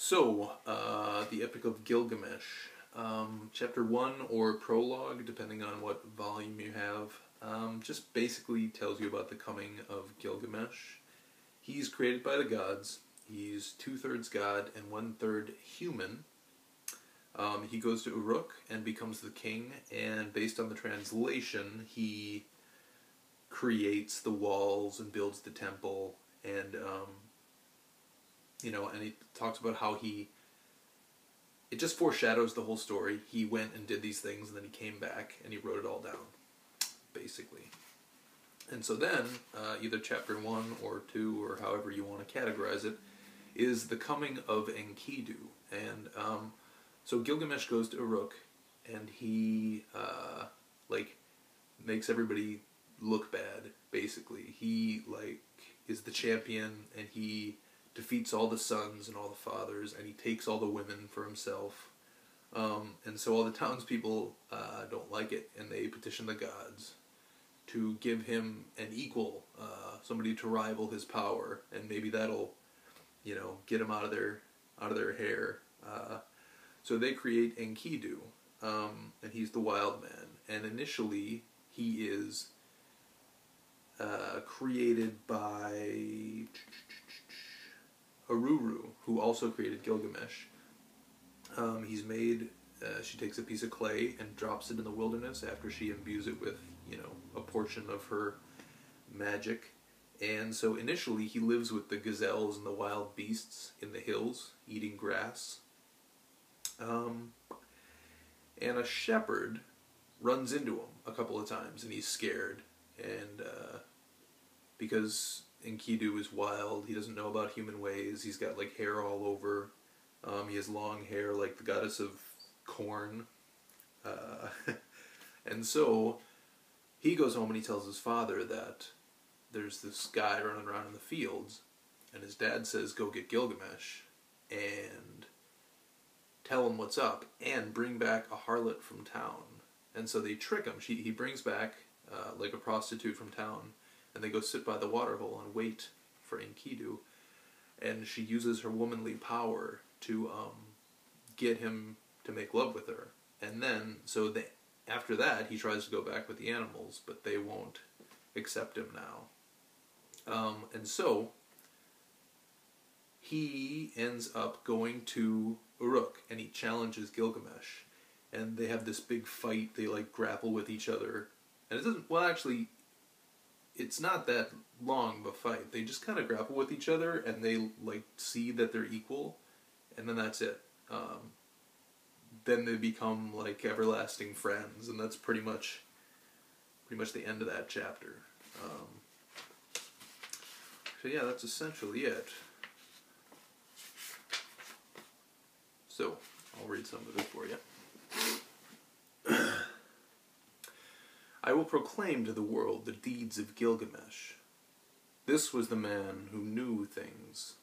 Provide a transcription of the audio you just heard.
The Epic of Gilgamesh. Chapter 1 or prologue, depending on what volume you have, just basically tells you about the coming of Gilgamesh. He's created by the gods. He's 2/3 god and 1/3 human. He goes to Uruk and becomes the king, and based on the translation, he creates the walls and builds the temple, and and he talks about how it just foreshadows the whole story. He went and did these things, and then he came back, and he wrote it all down, basically. And so then, either chapter 1 or 2, or however you want to categorize it, is the coming of Enkidu. And so Gilgamesh goes to Uruk, and he makes everybody look bad, basically. He is the champion, and he defeats all the sons and all the fathers, and he takes all the women for himself. And so all the townspeople don't like it, and they petition the gods to give him an equal, somebody to rival his power, and maybe that'll, get him out of their hair. So they create Enkidu, and he's the wild man. And initially, he is created by Aruru, who also created Gilgamesh. He's made, she takes a piece of clay and drops it in the wilderness after she imbues it with, a portion of her magic. And so initially he lives with the gazelles and the wild beasts in the hills, eating grass. And a shepherd runs into him a couple of times, and he's scared. And because Enkidu is wild, he doesn't know about human ways. He's got hair all over. He has long hair like the goddess of corn. And so he goes home and he tells his father that there's this guy running around in the fields, and his dad says, go get Gilgamesh and tell him what's up, and bring back a harlot from town. And so they trick him. He brings back a prostitute from town, and they go sit by the waterhole and wait for Enkidu. And she uses her womanly power to get him to make love with her. And then, after that, he tries to go back with the animals, but they won't accept him now. And so he ends up going to Uruk, and he challenges Gilgamesh. And they have this big fight. They grapple with each other. And it doesn't, well, actually, it's not that long of a fight. They just kind of grapple with each other, and they see that they're equal, and then that's it. Then they become everlasting friends, and that's pretty much the end of that chapter. So yeah, that's essentially it. So I'll read some of it for you. I will proclaim to the world the deeds of Gilgamesh. This was the man who knew things.